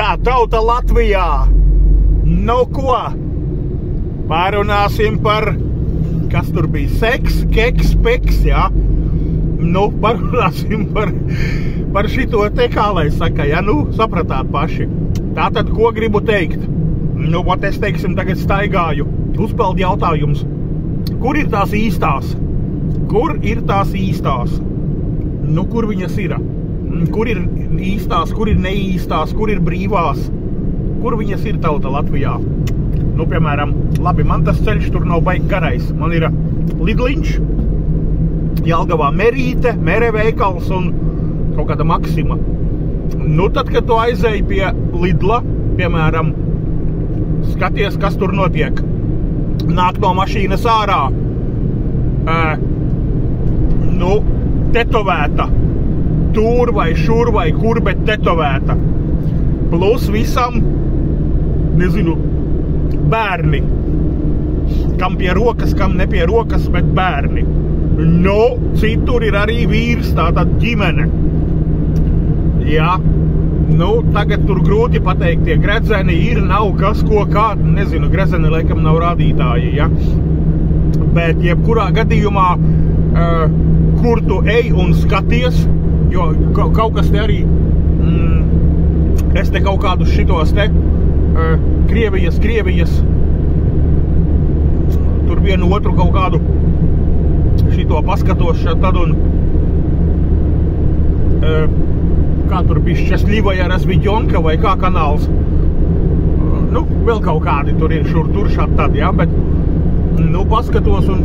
Tā, tauta Latvijā. Nu ko? Pārunāsim par, kas tur bija, seks, keks, peks, jā? Nu, parunāsim par šito te, kā lai saka, ja, nu, sapratāt paši. Tātad, ko gribu teikt? Nu, ot es, teiksim, tagad staigāju. Uzpeld jautājums. Kur ir tās īstās? Kur ir tās īstās? Nu, kur viņas ir? Kur ir īstās, kur ir neīstās, kur ir brīvās? Kur viņas ir, tauta Latvijā? Nu, piemēram, labi, man tas ceļš tur nav baigi garais. Man ir Lidliņš, Jelgavā Merīte, Mere veikals un kaut kāda Maksima. Nu, tad, kad tu aizēji pie Lidla, piemēram, skaties, kas tur notiek. Nāk no mašīnas ārā. Nu, tetovēta. Tur vai šur vai kur, bet tetovēta. Plus visam, nezinu, bērni. Kam pie rokas, kam ne pie rokas, bet bērni. Nu, citur ir arī vīrs, tātad ģimene. Jā, nu, tagad tur grūti pateikt, tie gredzeni ir, nav kas, ko kā, nezinu, gredzeni laikam nav rādītāji, ja. Bet jebkurā gadījumā, kur tu ej un skaties, jo kaut kas te arī, es te kaut kādus šitos te, Krievijas, tur vienu otru kaut kādu šito paskatos tad un, kā tur bija Šķesļivaja Razvidjonka vai kā kanāls, nu, vēl kaut kādi tur ir šur tur šat tad, ja, bet, nu, paskatos un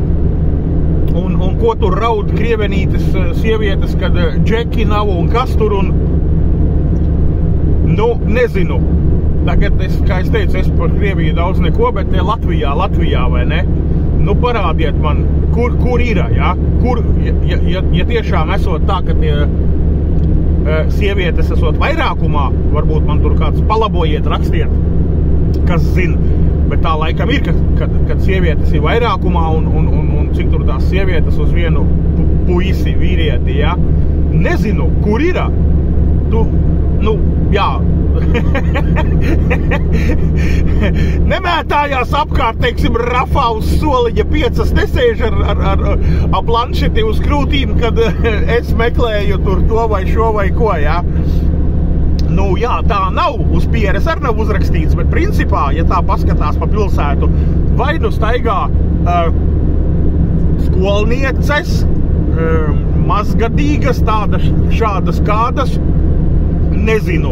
ko tur raud krievenītes sievietes, kad džeki nav un kas tur un, nu, nezinu. Tagad, kā es teicu, es par Krieviju daudz neko, bet Latvijā, vai ne? Nu, parādiet man, kur ir, ja? Kur, ja tiešām esot tā, ka tie sievietes esot vairākumā, varbūt man tur kāds palabojiet, rakstiet, kas zina, bet tā laikam ir, kad sievietes ir vairākumā un cik tur tās sievietes uz vienu puisi, vīrieti, ja? Nezinu, kur ir, tu, nu, jā, nemētājās apkārt, teiksim, rafā uz soliņa 5 nesēž ar planšeti uz krūtīm, kad es meklēju tur to vai šo vai ko, jā. Nu, jā, tā nav, uz pieres arī nav uzrakstīts, bet principā, ja tā paskatās pa pilsētu, vai nu staigā skolnieces, mazgadīgas, šādas kādas, Nezinu,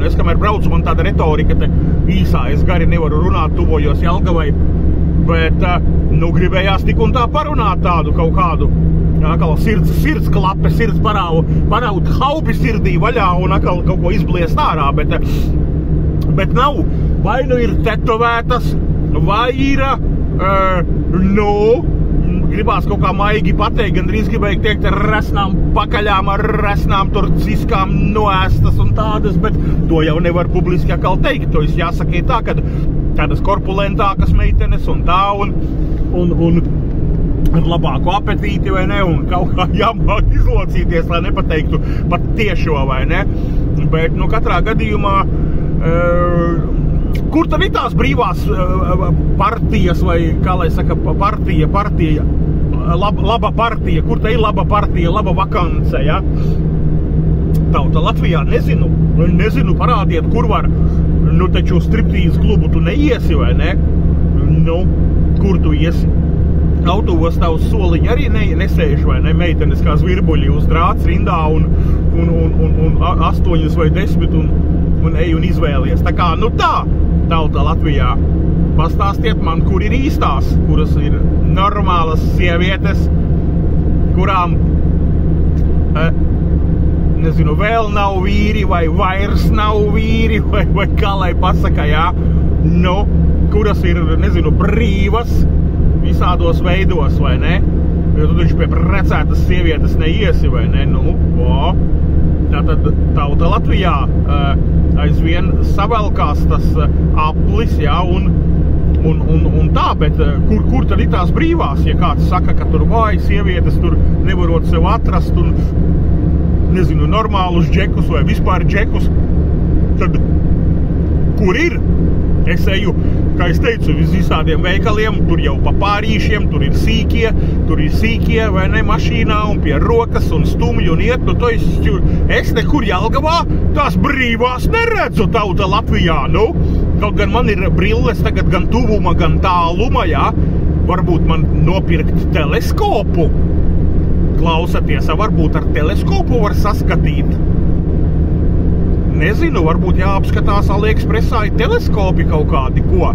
es kamēr braucu, man tāda retorika te īsā, es gari nevaru runāt, tuvojos Jelgavai, bet, nu, gribējās tik un tā parunāt tādu kaut kādu, akal sirds klape, sirds paraut haubi sirdī vaļā un akal kaut ko izbliest ārā, bet nav, vai nu ir tetovētas, vai ir, nu, gribās kaut kā maigi pateikt, gandrīz gribēju teikt ar resnām pakaļām, ar resnām tur ciskām noēstas un tādas, bet to jau nevar publiski akal teikt. To es jāsaka tā, ka tādas korpulentākas meitenes un tā un ar labāku apetīti, vai ne, un kaut kā jāmāk izlocīties, lai nepateiktu pat tiešo, vai ne. Bet, nu, katrā gadījumā, kur tad ir tās brīvās partijas, vai, kā lai saka, partija, laba partija, kur tā ir laba partija, laba vakance, ja? Tauta Latvijā, nezinu, parādiet, kur var, nu, taču striptīzes klubu tu neiesi, vai ne? Nu, kur tu iesi? Autobos tavs soliņi arī nesēž, vai ne? Meitenes kā zvirbuļi uz drāts rindā un 8 vai 10 un ej un izvēlies. Tā kā, nu tā, tauta Latvijā, pastāstiet man, kur ir īstās, kuras ir normālas sievietes, kurām, nezinu, vēl nav vīri, vai vairs nav vīri, vai kā lai pasaka, jā, nu, kuras ir, nezinu, brīvas visādos veidos, vai ne? Jo tu taču pie precētas sievietes neiesi, vai ne? Nu, tātad tauta Latvijā aizvien savelkās tas aplis, jā, un tā, bet kur tad ir tās brīvās, ja kāds saka, ka tur vāji sievietes, tur nevarot sev atrast un, nezinu, normālus džekus vai vispār džekus, tad kur ir. Es eju, kā es teicu, visādiem veikaliem, tur jau pa pārīšiem, tur ir sīkie, vai ne, mašīnā un pie rokas un stumju un iet, es nekur Jelgavā tās brīvās neredzu tauta Latvijā, kaut gan man ir brilles tagad gan tuvuma, gan tāluma, jā, varbūt man nopirkt teleskopu, klausaties, varbūt ar teleskopu var saskatīt. Nezinu, varbūt jāapskatās AliExpressā ir teleskopi kaut kādi, ko?